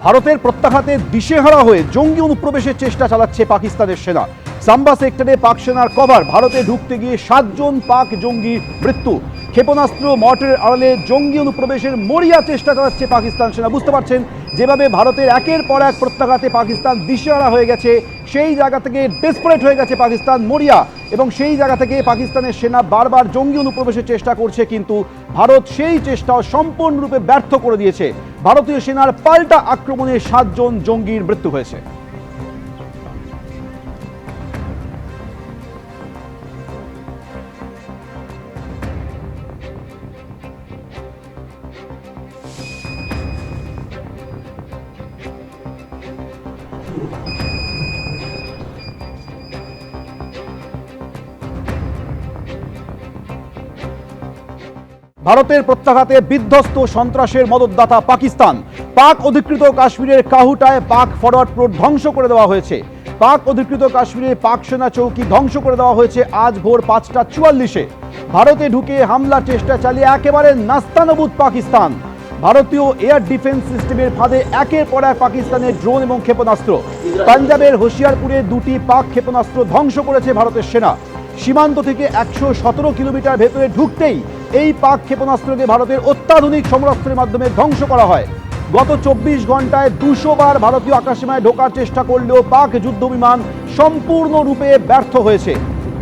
ভারতের প্রত্যাঘাতে দিশেহারা হয়ে জঙ্গি অনুপ্রবেশের চেষ্টা চালাচ্ছে পাকিস্তানের সেনা। সাম্বা সেক্টরে পাক সেনার কভার, ভারতে ঢুকতে গিয়ে 7 জন পাক জঙ্গির মৃত্যু। ক্ষেপণাস্ত্র মর্টারের আড়ালে জঙ্গি অনুপ্রবেশের মরিয়া চেষ্টা চালাচ্ছে পাকিস্তান সেনা। বুঝতে পারছেন যেভাবে ভারতের একের পর এক প্রত্যাঘাতে পাকিস্তান দিশেহারা হয়ে গেছে, সেই জায়গা থেকে ডেসপারেট হয়ে গেছে পাকিস্তান, মরিয়া, এবং সেই জায়গা থেকে পাকিস্তানের সেনা বারবার জঙ্গি অনুপ্রবেশের চেষ্টা করছে, কিন্তু ভারত সেই চেষ্টাও সম্পূর্ণরূপে ব্যর্থ করে দিয়েছে। ভারতীয় সেনার পাল্টা আক্রমণে 7 জন জঙ্গির মৃত্যু হয়েছে। ভারতের প্রত্যাঘাতে বিধ্বস্ত সন্ত্রাসের মদতদাতা পাকিস্তান। পাক অধিকৃত কাশ্মীরের কাহুটায় পাক ফরওয়ার্ড রোড ধ্বংস করে দেওয়া হয়েছে। পাক অধিকৃত কাশ্মীরে পাক সেনা চৌকি ধ্বংস করে দেওয়া হয়েছে আজ ভোর 5:44। ভারতে ঢুকে হামলার চেষ্টা চালিয়ে একেবারে নাস্তানাবুদ পাকিস্তান। ভারতীয় এয়ার ডিফেন্স সিস্টেমের ফাঁদে একের পর এক পাকিস্তানের ড্রোন এবং ক্ষেপণাস্ত্র। পাঞ্জাবের হোশিয়ারপুরে 2টি পাক ক্ষেপণাস্ত্র ধ্বংস করেছে ভারতের সেনা। সীমান্ত থেকে 117 কিলোমিটার ভেতরে ঢুকতেই এই পাক ক্ষেপণাস্ত্রকে ভারতের অত্যাধুনিক সমরাস্ত্রের মাধ্যমে ধ্বংস করা হয়। গত 24 ঘন্টায় 200 বার ভারতীয় আকাশসীমায় ঢোকার চেষ্টা করলেও পাক যুদ্ধ বিমান সম্পূর্ণরূপে ব্যর্থ হয়েছে।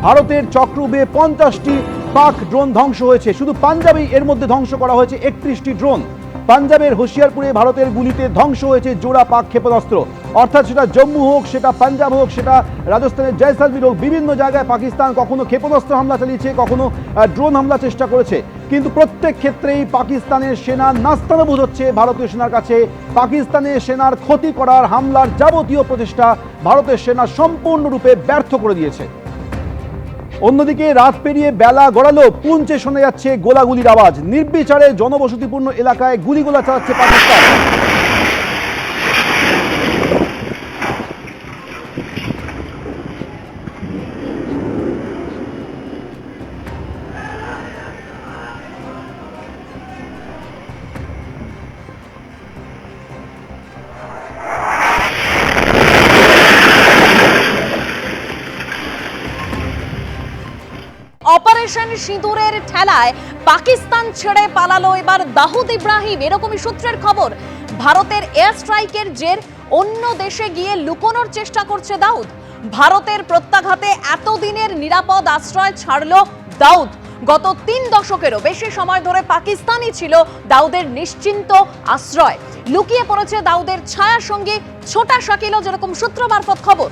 ভারতের চক্রবে 50টি পাক ড্রোন ধ্বংস হয়েছে। শুধু পাঞ্জাবেই এর মধ্যে ধ্বংস করা হয়েছে 31টি ড্রোন। পাঞ্জাবের হোশিয়ারপুরে ভারতের গুলিতে ধ্বংস হয়েছে জোড়া পাক ক্ষেপণাস্ত্র। অর্থাৎ সেটা জম্মু হোক, সেটা পাঞ্জাব হোক, সেটা রাজস্থানের জয়সালমীর হোক, বিভিন্ন জায়গায় পাকিস্তান কখনো ক্ষেপণাস্ত্র হামলা চালিয়েছে, কখনো ড্রোন হামলা চেষ্টা করেছে, কিন্তু প্রত্যেক ক্ষেত্রেই পাকিস্তানের সেনা নাস্তানাবুদ হচ্ছে ভারতীয় সেনার কাছে। পাকিস্তানের সেনার ক্ষতি করার, হামলার যাবতীয় প্রচেষ্টা ভারতের সেনা সম্পূর্ণরূপে ব্যর্থ করে দিয়েছে। অন্যদিকে রাত পেরিয়ে বেলা গড়ালো পুঞ্চে শোনা যাচ্ছে গোলাগুলির আওয়াজ। নির্বিচারে জনবসতিপূর্ণ এলাকায় গুলিগোলা চালাচ্ছে পাকিস্তান। অপারেশন সিঁদুরের ঠেলায় পাকিস্তান ছেড়ে পালালো এবার দাউদ ইব্রাহিম, এরকমই সূত্রের খবর। ভারতের এয়ার স্ট্রাইকের জের অন্য দেশে গিয়ে লুকোনোর চেষ্টা করছে দাউদ। ভারতের প্রত্যাঘাতে এতদিনের নিরাপদ আশ্রয় ছাড়লো দাউদ। গত 3 দশকেরও বেশি সময় ধরে পাকিস্তানই ছিল দাউদের নিশ্চিন্ত আশ্রয়। লুকিয়ে পড়েছে দাউদের ছায়া সঙ্গী ছোটা শাকিলও, যেরকম সূত্র মারফত খবর।